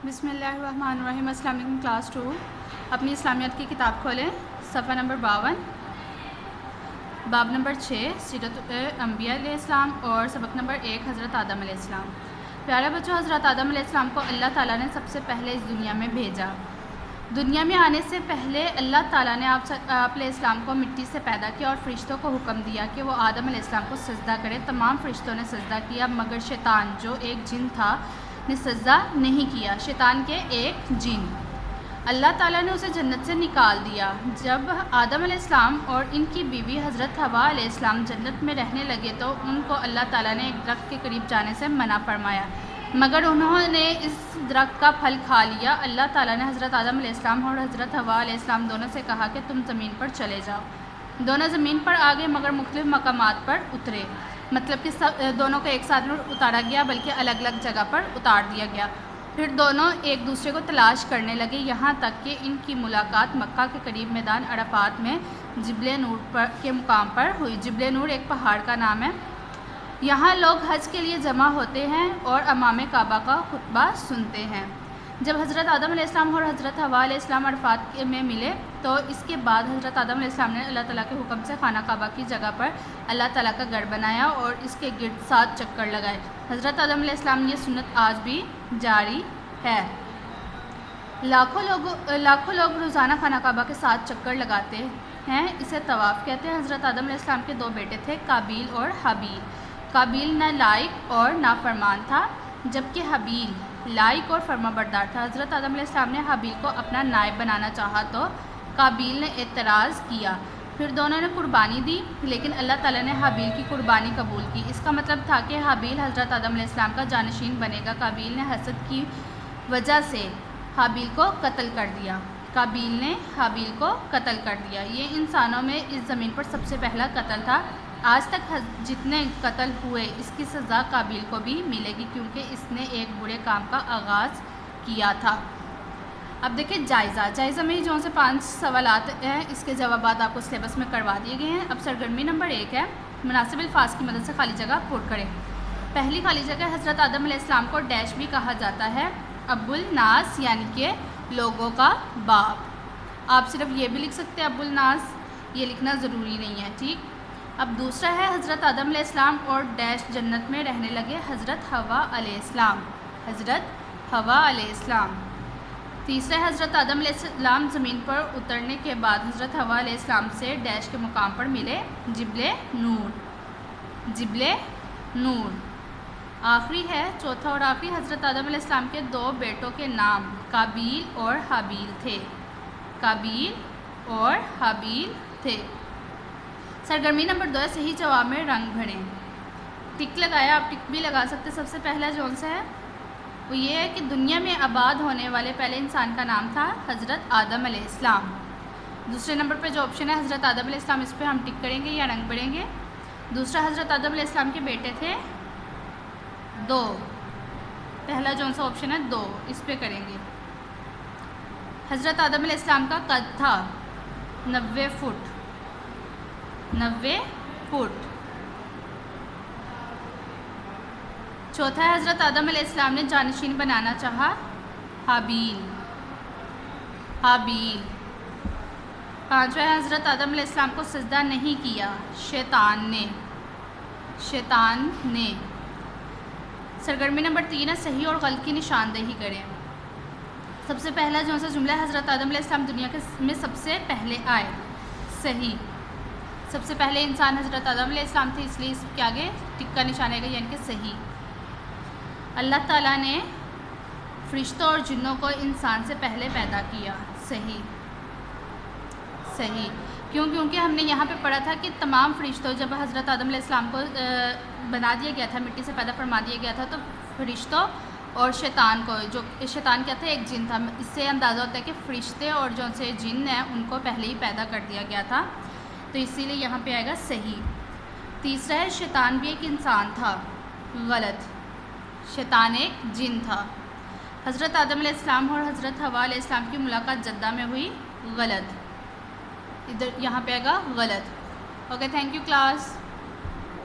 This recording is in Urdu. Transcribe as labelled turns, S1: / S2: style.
S1: بسم اللہ الرحمن الرحیم۔ السلام علیکم کلاس 2۔ اپنی اسلامیات کی کتاب کھولیں، صفحہ نمبر 52، باب نمبر 6 سیرت انبیاء علیہ السلام اور سبق نمبر 1 حضرت آدم علیہ السلام۔ پیارے بچوں، حضرت آدم علیہ السلام کو اللہ تعالیٰ نے سب سے پہلے اس دنیا میں بھیجا۔ دنیا میں آنے سے پہلے اللہ تعالیٰ نے آپ علیہ السلام کو مٹی سے پیدا کیا اور فرشتوں کو حکم دیا کہ وہ آدم علیہ السلام کو سجدہ کرے۔ تمام فرشتوں نے سجدہ کیا مگر شیطان جو ایک جن تھا نے سجدہ نہیں کیا۔ شیطان کے ایک جن، اللہ تعالیٰ نے اسے جنت سے نکال دیا۔ جب آدم علیہ السلام اور ان کی بیوی حضرت حوا علیہ السلام جنت میں رہنے لگے تو ان کو اللہ تعالیٰ نے ایک درخت کے قریب جانے سے منع فرمایا، مگر انہوں نے اس درخت کا پھل کھا لیا۔ اللہ تعالیٰ نے حضرت آدم علیہ السلام اور حضرت حوا علیہ السلام دونوں سے کہا کہ تم زمین پر چلے جاؤ۔ دونوں زمین پر آ گئے مگر مختلف مقامات پر اترے، مطلب کہ دونوں کو ایک ساتھ اتارا گیا بلکہ الگ الگ جگہ پر اتار دیا گیا۔ پھر دونوں ایک دوسرے کو تلاش کرنے لگے یہاں تک کہ ان کی ملاقات مکہ کے قریب میدان عرفات میں جبل نور کے مقام پر ہوئی۔ جبل نور ایک پہاڑ کا نام ہے۔ یہاں لوگ حج کے لیے جمع ہوتے ہیں اور امام کعبہ کا خطبہ سنتے ہیں۔ جب حضرت آدم علیہ السلام اور حضرت حوا علیہ السلام عرفات میں ملے تو اس کے بعد حضرت آدم علیہ السلام نے اللہ تعالیٰ کے حکم سے خانہ کعبہ کی جگہ پر اللہ تعالیٰ کا گھر بنایا اور اس کے گرد 7 چکر لگائے۔ حضرت آدم علیہ السلام یہ سنت آج بھی جاری ہے۔ لاکھوں لوگ روزانہ خانہ کعبہ کے 7 چکر لگاتے ہیں، اسے طواف کہتے ہیں۔ حضرت آدم علیہ السلام کے 2 بیٹے تھے، قابیل اور حابیل۔ قابیل نہ لائق اور نافرمان تھا جبکہ حابیل لائق اور فرما بردار تھا۔ حضرت آدم علیہ السلام نے حابیل کو اپنا نائب بنانا چاہا تو قابیل نے اعتراض کیا۔ پھر دونوں نے قربانی دی لیکن اللہ تعالیٰ نے حابیل کی قربانی قبول کی۔ اس کا مطلب تھا کہ حابیل حضرت آدم علیہ السلام کا جانشین بنے گا۔ قابیل نے حسد کی وجہ سے حابیل کو قتل کر دیا۔ قابیل نے حابیل کو قتل کر دیا۔ یہ انسانوں میں اس زمین پر سب سے پہلا قتل تھا۔ آج تک جتنے قتل ہوئے اس کی سزا قابیل کو بھی ملے گی کیونکہ اس نے ایک برے کام کا آغاز کیا تھا۔ اب دیکھیں جائزہ میں جو سے 5 سوالات ہیں، اس کے جوابات آپ کو سلیبس میں کروا دیے گئے ہیں۔ اب سرگرمی نمبر 1 ہے مناسب الفاظ کی مدد سے خالی جگہ پُر کریں۔ پہلی خالی جگہ، حضرت آدم علیہ السلام کو ڈیش بھی کہا جاتا ہے، ابو الناس یعنی کہ لوگوں کا باپ۔ آپ صرف یہ بھی لکھ سکتے ہیں ابو الناس، یہ لکھنا ضروری نہیں ہے، ٹھیک۔ اب دوسرا ہے حضرت آدم علیہ السلام اور ڈیش جنت میں رہنے لگے، حضرت حوا علیہ السلام۔ حضرت حوا علیہ السلام۔ تیسرا ہے حضرت آدم علیہ السلام زمین پر اترنے کے بعد حضرت حوا علیہ السلام سے ڈیش کے مقام پر ملے، جبل نور۔ جبل نور۔ آخری ہے چوتھا اور آخری، حضرت آدم علیہ السلام کے 2 بیٹوں کے نام قابیل اور حابیل تھے۔ قابیل اور حابیل تھے۔ سرگرمی نمبر 2 ہے صحیح جواب میں رنگ بھریں۔ ٹک لگایا، آپ ٹک بھی لگا سکتے۔ سب سے پہلا جون سا ہے وہ یہ ہے کہ دنیا میں آباد ہونے والے پہلے انسان کا نام تھا حضرت آدم علیہ السلام۔ دوسرے نمبر پہ جو آپشن ہے حضرت آدم علیہ السلام، اس پہ ہم ٹک کریں گے یا رنگ بھریں گے۔ دوسرا حضرت آدم علیہ السلام کے بیٹے تھے 2، پہلا جون سا آپشن ہے 2، اس پہ کریں گے۔ حضرت آدم علیہ السلام کا قد تھا 90 فٹ۔ 90 فٹ۔ چوتھا ہے حضرت آدم علیہ السلام نے جانشین بنانا چاہا، حابیل۔ حابیل۔ پانچواں ہے حضرت آدم علیہ السلام کو سجدہ نہیں کیا، شیطان نے۔ شیطان نے۔ سرگرمی نمبر 3 ہے صحیح اور غلط کی نشاندہی کریں۔ سب سے پہلا جو سا جملہ ہے حضرت آدم علیہ السلام دنیا میں سب سے پہلے آئے، صحیح۔ سب سے پہلے انسان حضرت آدم علیہ السلام تھے، اس لیے اس کے آگے ٹک کا نشان آئے گا یعنی کہ صحیح۔ اللہ تعالیٰ نے فرشتوں اور جنوں کو انسان سے پہلے پیدا کیا، صحیح۔ صحیح کیونکہ ہم نے یہاں پہ پڑھا تھا کہ تمام فرشتوں جب حضرت آدم علیہ السلام کو بنا دیا گیا تھا، مٹی سے پیدا فرما دیا گیا تھا، تو فرشتوں اور شیطان کو، جو شیطان کیا تھا ایک جن تھا، اس سے اندازہ ہوتا ہے کہ فرشتے اور جو سے جن ہیں ان کو پہلے ہی پیدا کر دیا گیا تھا، تو اسی لیے یہاں پہ آئے گا صحیح۔ تیسرا ہے شیطان بھی ایک انسان تھا، غلط۔ شیطان ایک جن تھا۔ حضرت آدم علیہ السلام اور حضرت حوا علیہ السلام کی ملاقات جدہ میں ہوئی، غلط۔ ادھر یہاں پہ آئے گا غلط۔ Okay, thank you class.